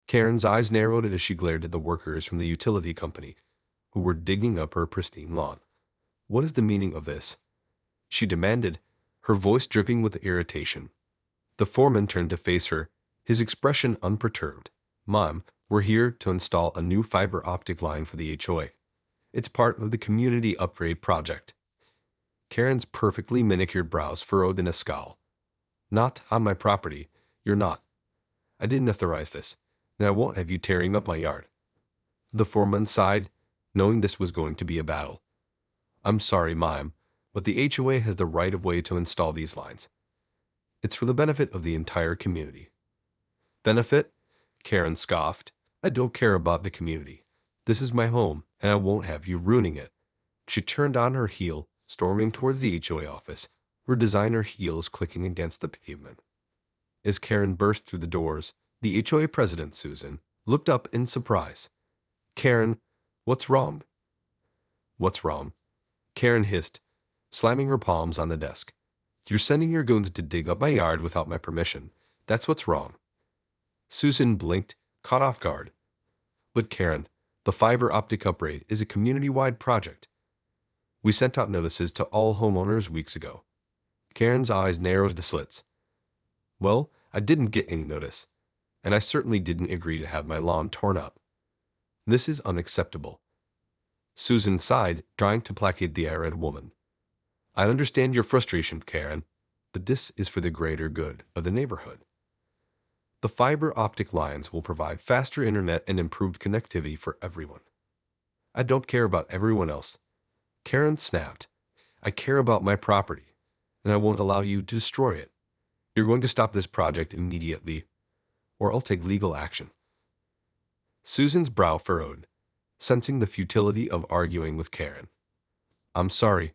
Karen's eyes narrowed as she glared at the workers from the utility company, who were digging up her pristine lawn. "What is the meaning of this?" she demanded, her voice dripping with irritation. The foreman turned to face her, his expression unperturbed. "Mom, we're here to install a new fiber optic line for the HOA. It's part of the community upgrade project." Karen's perfectly manicured brows furrowed in a scowl. "Not on my property. You're not. I didn't authorize this, and I won't have you tearing up my yard." The foreman sighed, knowing this was going to be a battle. "I'm sorry, Mom, but the HOA has the right of way to install these lines. It's for the benefit of the entire community." "Benefit?" Karen scoffed. "I don't care about the community. This is my home, and I won't have you ruining it." She turned on her heel, storming towards the HOA office, her designer heels clicking against the pavement. As Karen burst through the doors, the HOA president, Susan, looked up in surprise. "Karen, what's wrong?" "What's wrong?" Karen hissed, slamming her palms on the desk. "You're sending your goons to dig up my yard without my permission. That's what's wrong." Susan blinked, caught off guard. "But Karen, the fiber optic upgrade is a community-wide project. We sent out notices to all homeowners weeks ago." Karen's eyes narrowed to slits. "Well, I didn't get any notice, and I certainly didn't agree to have my lawn torn up. This is unacceptable." Susan sighed, trying to placate the irate woman. "I understand your frustration, Karen, but this is for the greater good of the neighborhood. The fiber optic lines will provide faster internet and improved connectivity for everyone." "I don't care about everyone else," Karen snapped. "I care about my property, and I won't allow you to destroy it. You're going to stop this project immediately, or I'll take legal action." Susan's brow furrowed, sensing the futility of arguing with Karen. "I'm sorry,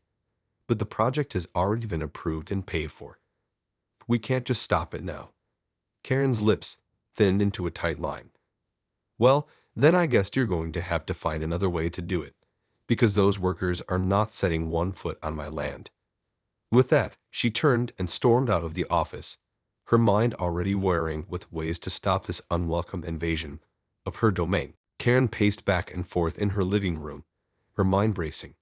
but the project has already been approved and paid for. We can't just stop it now." Karen's lips thinned into a tight line. "Well, then I guess you're going to have to find another way to do it, because those workers are not setting one foot on my land." With that, she turned and stormed out of the office, her mind already whirring with ways to stop this unwelcome invasion of her domain. Karen paced back and forth in her living room, her mind racing.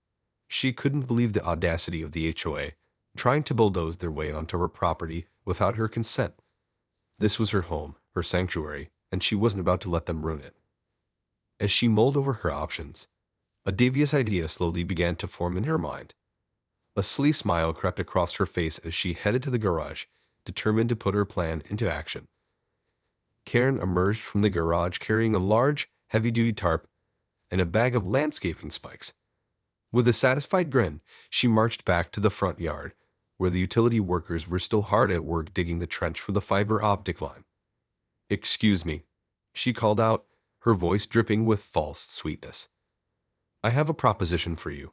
She couldn't believe the audacity of the HOA, trying to bulldoze their way onto her property without her consent. This was her home, her sanctuary, and she wasn't about to let them ruin it. As she mulled over her options, a devious idea slowly began to form in her mind. A sly smile crept across her face as she headed to the garage, determined to put her plan into action. Karen emerged from the garage carrying a large, heavy-duty tarp and a bag of landscaping spikes. With a satisfied grin, she marched back to the front yard, where the utility workers were still hard at work digging the trench for the fiber optic line. "Excuse me," she called out, her voice dripping with false sweetness. "I have a proposition for you."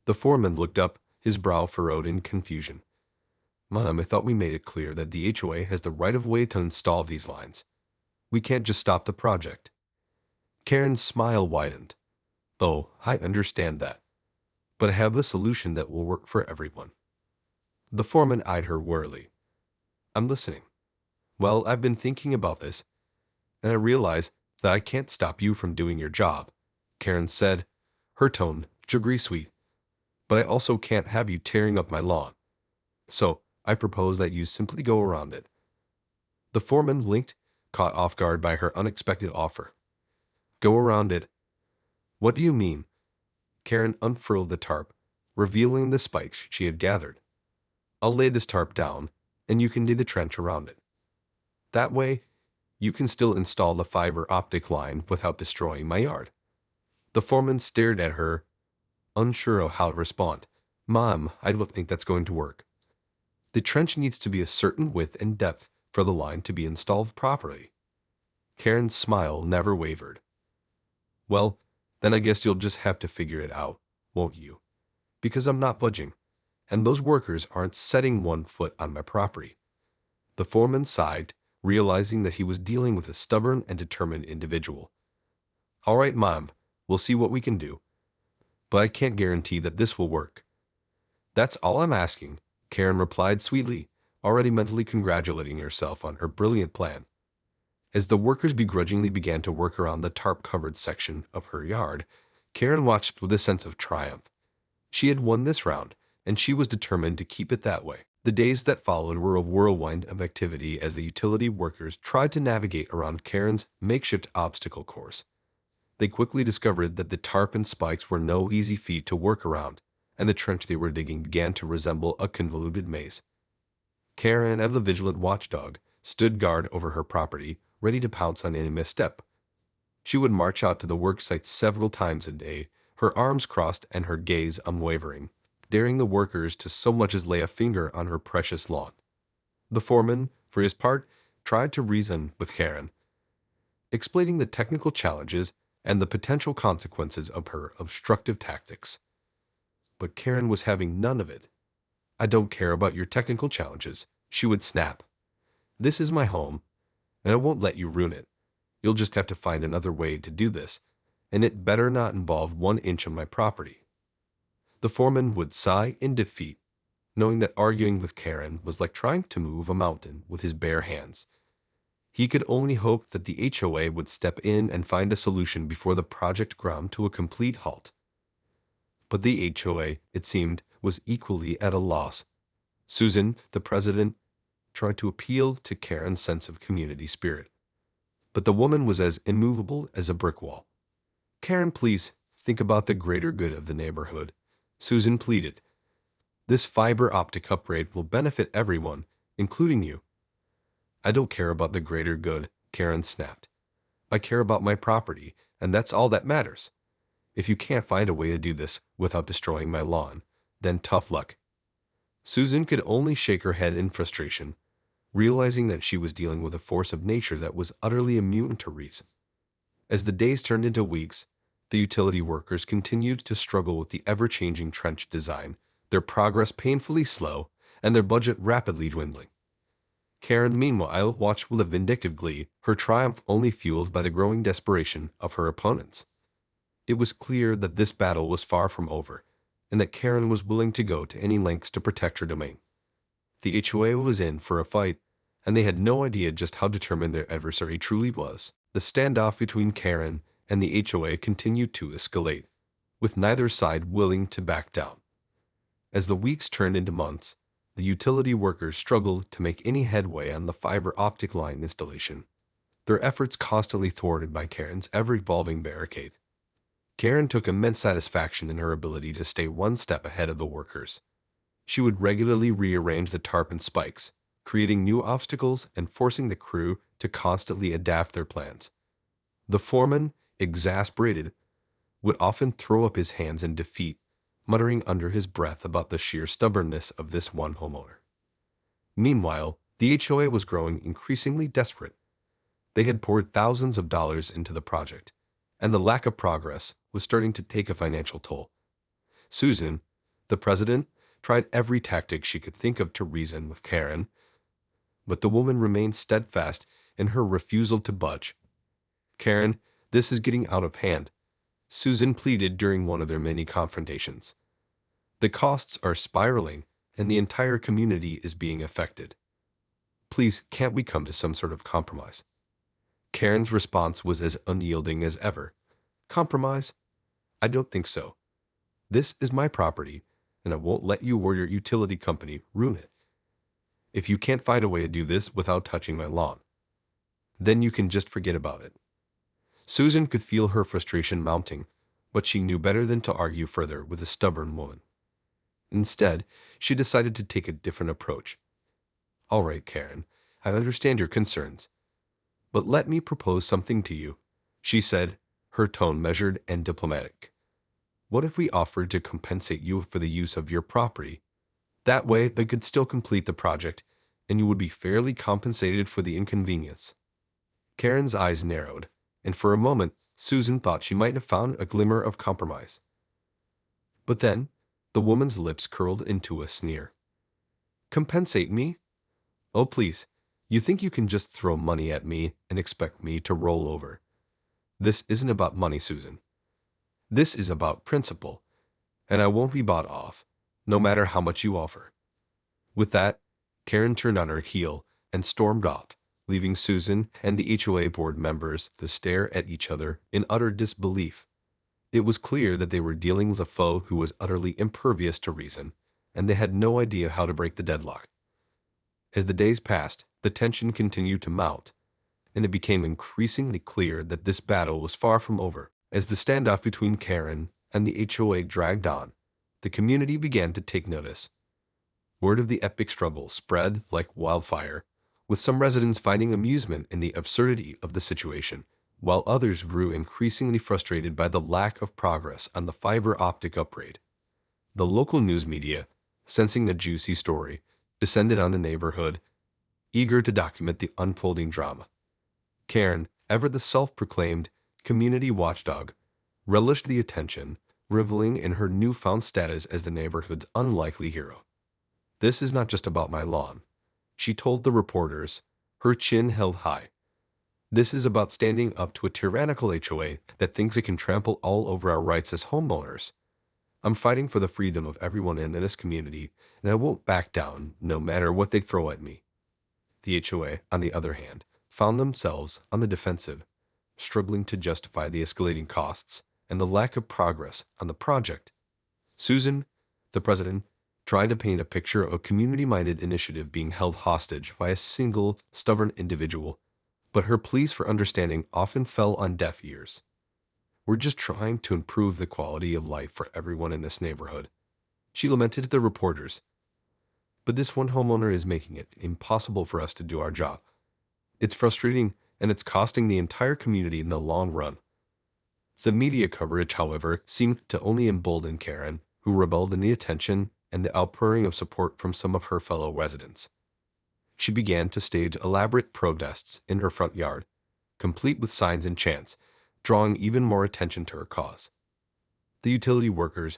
The foreman looked up, his brow furrowed in confusion. "Mom, I thought we made it clear that the HOA has the right of way to install these lines. We can't just stop the project." Karen's smile widened. "Oh, I understand that. But I have a solution that will work for everyone." The foreman eyed her warily. "I'm listening." "Well, I've been thinking about this, and I realize that I can't stop you from doing your job," Karen said, her tone sugary sweet. "But I also can't have you tearing up my lawn. So I propose that you simply go around it." The foreman blinked, caught off guard by her unexpected offer. "Go around it? What do you mean?" Karen unfurled the tarp, revealing the spikes she had gathered. "I'll lay this tarp down, and you can dig the trench around it. That way, you can still install the fiber optic line without destroying my yard." The foreman stared at her, unsure of how to respond. "Mom, I don't think that's going to work. The trench needs to be a certain width and depth for the line to be installed properly." Karen's smile never wavered. "Well, then I guess you'll just have to figure it out, won't you? Because I'm not budging, and those workers aren't setting one foot on my property." The foreman sighed, realizing that he was dealing with a stubborn and determined individual. "All right, Mom, we'll see what we can do. But I can't guarantee that this will work." "That's all I'm asking," Karen replied sweetly, already mentally congratulating herself on her brilliant plan. As the workers begrudgingly began to work around the tarp-covered section of her yard, Karen watched with a sense of triumph. She had won this round, and she was determined to keep it that way. The days that followed were a whirlwind of activity as the utility workers tried to navigate around Karen's makeshift obstacle course. They quickly discovered that the tarp and spikes were no easy feat to work around, and the trench they were digging began to resemble a convoluted maze. Karen, as the vigilant watchdog, stood guard over her property, ready to pounce on any misstep. She would march out to the work site several times a day, her arms crossed and her gaze unwavering, daring the workers to so much as lay a finger on her precious lawn. The foreman, for his part, tried to reason with Karen, explaining the technical challenges and the potential consequences of her obstructive tactics. But Karen was having none of it. "I don't care about your technical challenges," she would snap. "This is my home, and I won't let you ruin it. You'll just have to find another way to do this, and it better not involve 1 inch of my property." The foreman would sigh in defeat, knowing that arguing with Karen was like trying to move a mountain with his bare hands. He could only hope that the HOA would step in and find a solution before the project ground to a complete halt. But the HOA, it seemed, was equally at a loss. Susan, the president, tried to appeal to Karen's sense of community spirit, but the woman was as immovable as a brick wall. "Karen, please think about the greater good of the neighborhood," Susan pleaded. "This fiber optic upgrade will benefit everyone, including you." "I don't care about the greater good," Karen snapped. "I care about my property, and that's all that matters. If you can't find a way to do this without destroying my lawn, then tough luck." Susan could only shake her head in frustration, realizing that she was dealing with a force of nature that was utterly immune to reason. As the days turned into weeks, the utility workers continued to struggle with the ever-changing trench design, their progress painfully slow, and their budget rapidly dwindling. Karen, meanwhile, watched with a vindictive glee, her triumph only fueled by the growing desperation of her opponents. It was clear that this battle was far from over, and that Karen was willing to go to any lengths to protect her domain. The HOA was in for a fight, and they had no idea just how determined their adversary truly was. The standoff between Karen and the HOA continued to escalate, with neither side willing to back down. As the weeks turned into months, the utility workers struggled to make any headway on the fiber optic line installation, their efforts constantly thwarted by Karen's ever-evolving barricade. Karen took immense satisfaction in her ability to stay one step ahead of the workers. She would regularly rearrange the tarp and spikes, creating new obstacles and forcing the crew to constantly adapt their plans. The foreman, exasperated, would often throw up his hands in defeat, muttering under his breath about the sheer stubbornness of this one homeowner. Meanwhile, the HOA was growing increasingly desperate. They had poured thousands of dollars into the project, and the lack of progress was starting to take a financial toll. Susan, the president, tried every tactic she could think of to reason with Karen, but the woman remained steadfast in her refusal to budge. "Karen, this is getting out of hand," Susan pleaded during one of their many confrontations. "The costs are spiraling, and the entire community is being affected. Please, can't we come to some sort of compromise?" Karen's response was as unyielding as ever. "Compromise? I don't think so. This is my property, and I won't let you or your utility company ruin it. If you can't find a way to do this without touching my lawn, then you can just forget about it." Susan could feel her frustration mounting, but she knew better than to argue further with a stubborn woman. Instead, she decided to take a different approach. "All right, Karen, I understand your concerns, but let me propose something to you," she said, her tone measured and diplomatic. "What if we offered to compensate you for the use of your property? That way, they could still complete the project, and you would be fairly compensated for the inconvenience." Karen's eyes narrowed, and for a moment, Susan thought she might have found a glimmer of compromise. But then, the woman's lips curled into a sneer. "Compensate me? Oh, please, you think you can just throw money at me and expect me to roll over? This isn't about money, Susan. This is about principle, and I won't be bought off, no matter how much you offer." With that, Karen turned on her heel and stormed off, leaving Susan and the HOA board members to stare at each other in utter disbelief. It was clear that they were dealing with a foe who was utterly impervious to reason, and they had no idea how to break the deadlock. As the days passed, the tension continued to mount, and it became increasingly clear that this battle was far from over. As the standoff between Karen and the HOA dragged on, the community began to take notice. Word of the epic struggle spread like wildfire, with some residents finding amusement in the absurdity of the situation, while others grew increasingly frustrated by the lack of progress on the fiber optic upgrade. The local news media, sensing the juicy story, descended on the neighborhood, eager to document the unfolding drama. Karen, ever the self-proclaimed community watchdog, relished the attention, reveling in her newfound status as the neighborhood's unlikely hero. "This is not just about my lawn," she told the reporters, her chin held high. "This is about standing up to a tyrannical HOA that thinks it can trample all over our rights as homeowners. I'm fighting for the freedom of everyone in this community, and I won't back down no matter what they throw at me." The HOA, on the other hand, found themselves on the defensive, struggling to justify the escalating costs and the lack of progress on the project. Susan, the president, tried to paint a picture of a community-minded initiative being held hostage by a single, stubborn individual, but her pleas for understanding often fell on deaf ears. "We're just trying to improve the quality of life for everyone in this neighborhood," she lamented to the reporters. "But this one homeowner is making it impossible for us to do our job. It's frustrating, and it's costing the entire community in the long run." The media coverage, however, seemed to only embolden Karen, who rebelled in the attention and the outpouring of support from some of her fellow residents. She began to stage elaborate protests in her front yard, complete with signs and chants, drawing even more attention to her cause. The utility workers,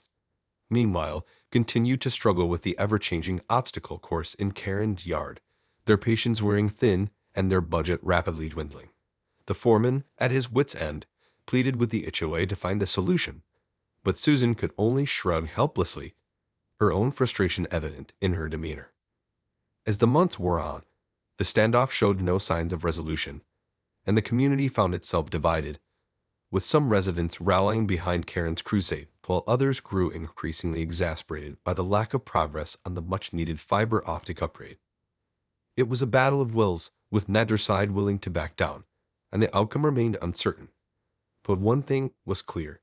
meanwhile, continued to struggle with the ever-changing obstacle course in Karen's yard, their patience wearing thin and their budget rapidly dwindling. The foreman, at his wit's end, pleaded with the HOA to find a solution, but Susan could only shrug helplessly, her own frustration evident in her demeanor. As the months wore on, the standoff showed no signs of resolution, and the community found itself divided, with some residents rallying behind Karen's crusade, while others grew increasingly exasperated by the lack of progress on the much-needed fiber optic upgrade. It was a battle of wills, with neither side willing to back down, and the outcome remained uncertain. But one thing was clear: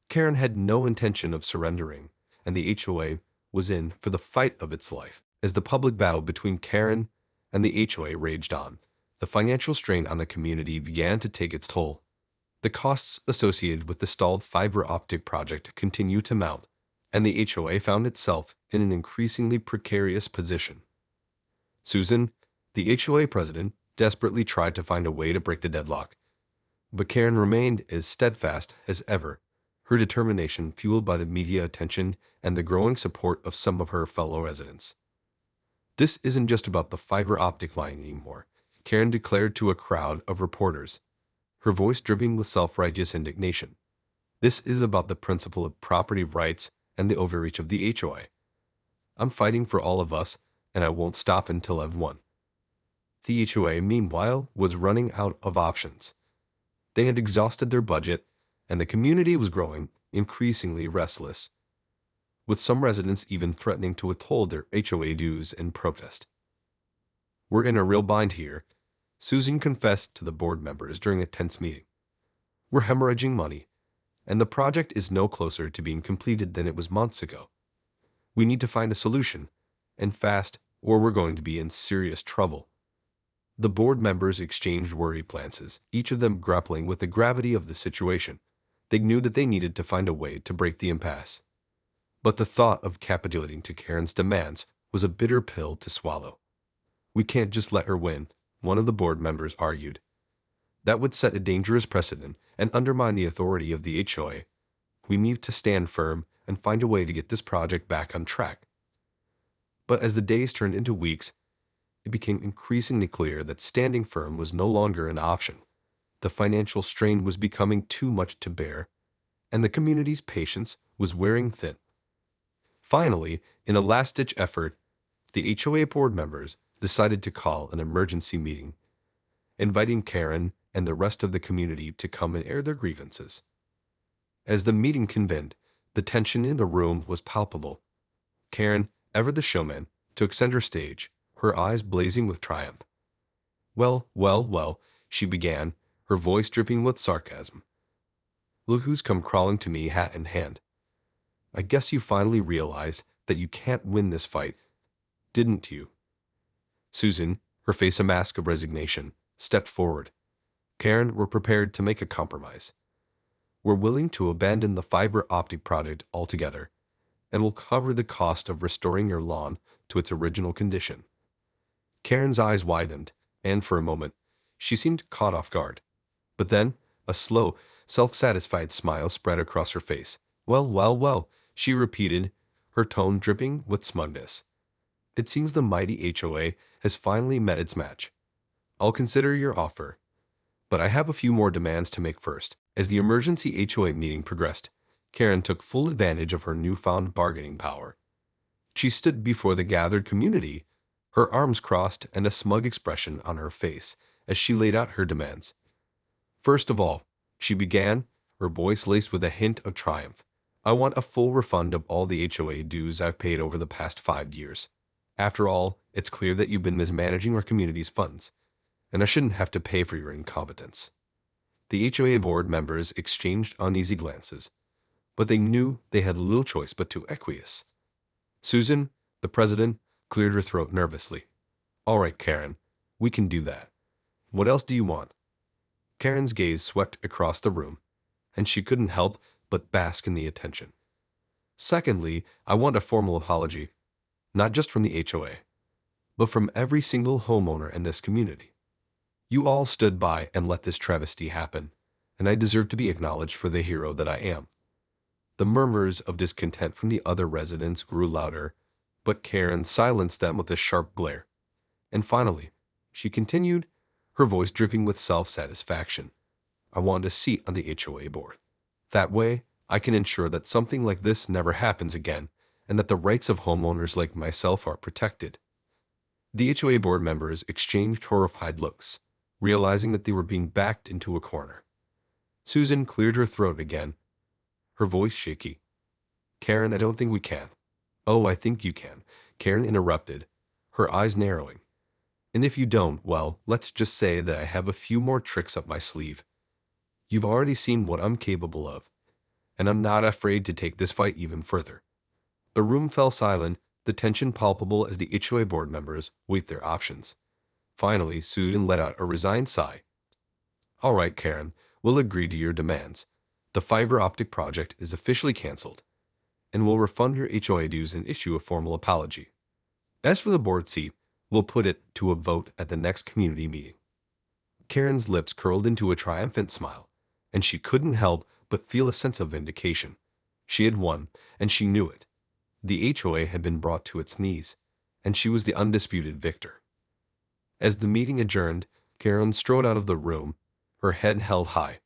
Karen had no intention of surrendering, and the HOA was in for the fight of its life. As the public battle between Karen and the HOA raged on, the financial strain on the community began to take its toll. The costs associated with the stalled fiber optic project continued to mount, and the HOA found itself in an increasingly precarious position. Susan, the HOA president, desperately tried to find a way to break the deadlock, but Karen remained as steadfast as ever, her determination fueled by the media attention and the growing support of some of her fellow residents. "This isn't just about the fiber optic line anymore," Karen declared to a crowd of reporters, her voice dripping with self-righteous indignation. "This is about the principle of property rights and the overreach of the HOA. I'm fighting for all of us, and I won't stop until I've won." The HOA, meanwhile, was running out of options. They had exhausted their budget, and the community was growing increasingly restless, with some residents even threatening to withhold their HOA dues in protest. "We're in a real bind here," Susan confessed to the board members during a tense meeting. "We're hemorrhaging money, and the project is no closer to being completed than it was months ago. We need to find a solution, and fast, or we're going to be in serious trouble." The board members exchanged worried glances, each of them grappling with the gravity of the situation. They knew that they needed to find a way to break the impasse. But the thought of capitulating to Karen's demands was a bitter pill to swallow. "We can't just let her win," one of the board members argued. "That would set a dangerous precedent and undermine the authority of the HOA. We need to stand firm and find a way to get this project back on track." But as the days turned into weeks, it became increasingly clear that standing firm was no longer an option. The financial strain was becoming too much to bear, and the community's patience was wearing thin. Finally, in a last-ditch effort, the HOA board members decided to call an emergency meeting. inviting Karen and the rest of the community to come and air their grievances. As the meeting convened, the tension in the room was palpable. Karen, ever the showman, took center stage, her eyes blazing with triumph. Well, she began, her voice dripping with sarcasm. Look who's come crawling to me, hat in hand. I guess you finally realized that you can't win this fight, didn't you? Susan, her face a mask of resignation, stepped forward. Karen, we're prepared to make a compromise. We're willing to abandon the fiber optic project altogether, and will cover the cost of restoring your lawn to its original condition. Karen's eyes widened, and for a moment, she seemed caught off guard. But then, a slow, self-satisfied smile spread across her face. Well, she repeated, her tone dripping with smugness. It seems the mighty HOA has finally met its match. I'll consider your offer, but I have a few more demands to make first. As the emergency HOA meeting progressed, Karen took full advantage of her newfound bargaining power. She stood before the gathered community, her arms crossed and a smug expression on her face as she laid out her demands. First of all, she began, her voice laced with a hint of triumph. I want a full refund of all the HOA dues I've paid over the past 5 years. After all, it's clear that you've been mismanaging our community's funds, and I shouldn't have to pay for your incompetence. The HOA board members exchanged uneasy glances, but they knew they had little choice but to acquiesce. Susan, the president, cleared her throat nervously. All right, Karen, we can do that. What else do you want? Karen's gaze swept across the room, and she couldn't help but bask in the attention. Secondly, I want a formal apology, not just from the HOA, but from every single homeowner in this community. You all stood by and let this travesty happen, and I deserve to be acknowledged for the hero that I am. The murmurs of discontent from the other residents grew louder, but Karen silenced them with a sharp glare. And finally, she continued, her voice dripping with self-satisfaction. I want a seat on the HOA board. That way, I can ensure that something like this never happens again, and that the rights of homeowners like myself are protected. The HOA board members exchanged horrified looks, realizing that they were being backed into a corner. Susan cleared her throat again, her voice shaky. Karen, I don't think we can. Oh, I think you can, Karen interrupted, her eyes narrowing. And if you don't, well, let's just say that I have a few more tricks up my sleeve. You've already seen what I'm capable of, and I'm not afraid to take this fight even further. The room fell silent, the tension palpable as the HOA board members weighed their options. Finally, Susan let out a resigned sigh. All right, Karen, we'll agree to your demands. The fiber optic project is officially canceled, and we'll refund your HOA dues and issue a formal apology. As for the board seat, we'll put it to a vote at the next community meeting. Karen's lips curled into a triumphant smile, and she couldn't help but feel a sense of vindication. She had won, and she knew it. The HOA had been brought to its knees, and she was the undisputed victor. As the meeting adjourned, Karen strode out of the room, her head held high.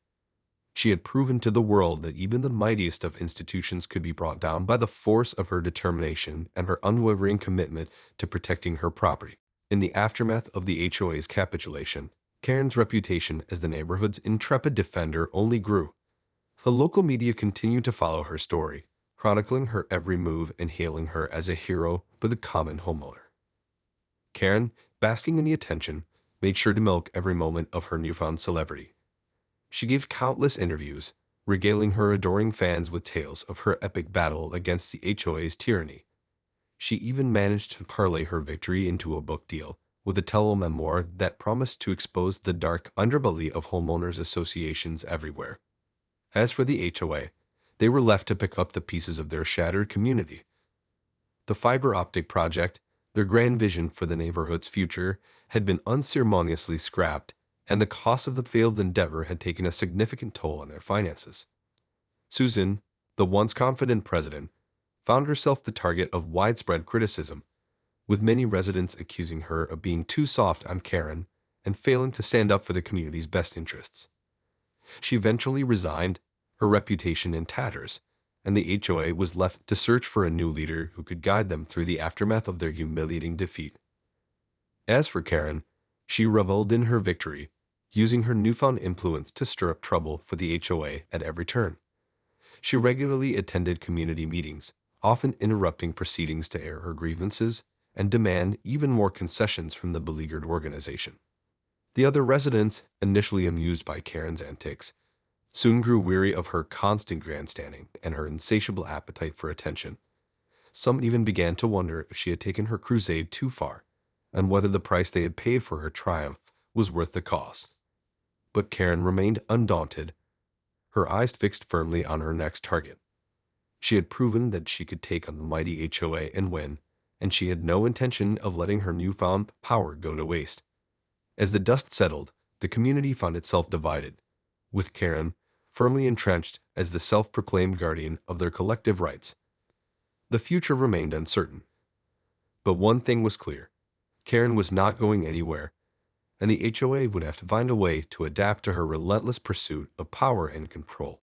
She had proven to the world that even the mightiest of institutions could be brought down by the force of her determination and her unwavering commitment to protecting her property. In the aftermath of the HOA's capitulation, Karen's reputation as the neighborhood's intrepid defender only grew. The local media continued to follow her story, chronicling her every move and hailing her as a hero for the common homeowner. Karen, basking in the attention, made sure to milk every moment of her newfound celebrity. She gave countless interviews, regaling her adoring fans with tales of her epic battle against the HOA's tyranny. She even managed to parlay her victory into a book deal with a tele-memoir that promised to expose the dark underbelly of homeowners associations everywhere. As for the HOA, they were left to pick up the pieces of their shattered community. The fiber optic project, their grand vision for the neighborhood's future, had been unceremoniously scrapped, and the cost of the failed endeavor had taken a significant toll on their finances. Susan, the once confident president, found herself the target of widespread criticism, with many residents accusing her of being too soft on Karen and failing to stand up for the community's best interests. She eventually resigned, her reputation in tatters, and the HOA was left to search for a new leader who could guide them through the aftermath of their humiliating defeat. As for Karen, she reveled in her victory, using her newfound influence to stir up trouble for the HOA at every turn. She regularly attended community meetings, often interrupting proceedings to air her grievances and demand even more concessions from the beleaguered organization. The other residents, initially amused by Karen's antics, soon grew weary of her constant grandstanding and her insatiable appetite for attention. Some even began to wonder if she had taken her crusade too far, and whether the price they had paid for her triumph was worth the cost. But Karen remained undaunted, her eyes fixed firmly on her next target. She had proven that she could take on the mighty HOA and win, and she had no intention of letting her newfound power go to waste. As the dust settled, the community found itself divided, with Karen firmly entrenched as the self-proclaimed guardian of their collective rights. The future remained uncertain. But one thing was clear: Karen was not going anywhere, and the HOA would have to find a way to adapt to her relentless pursuit of power and control.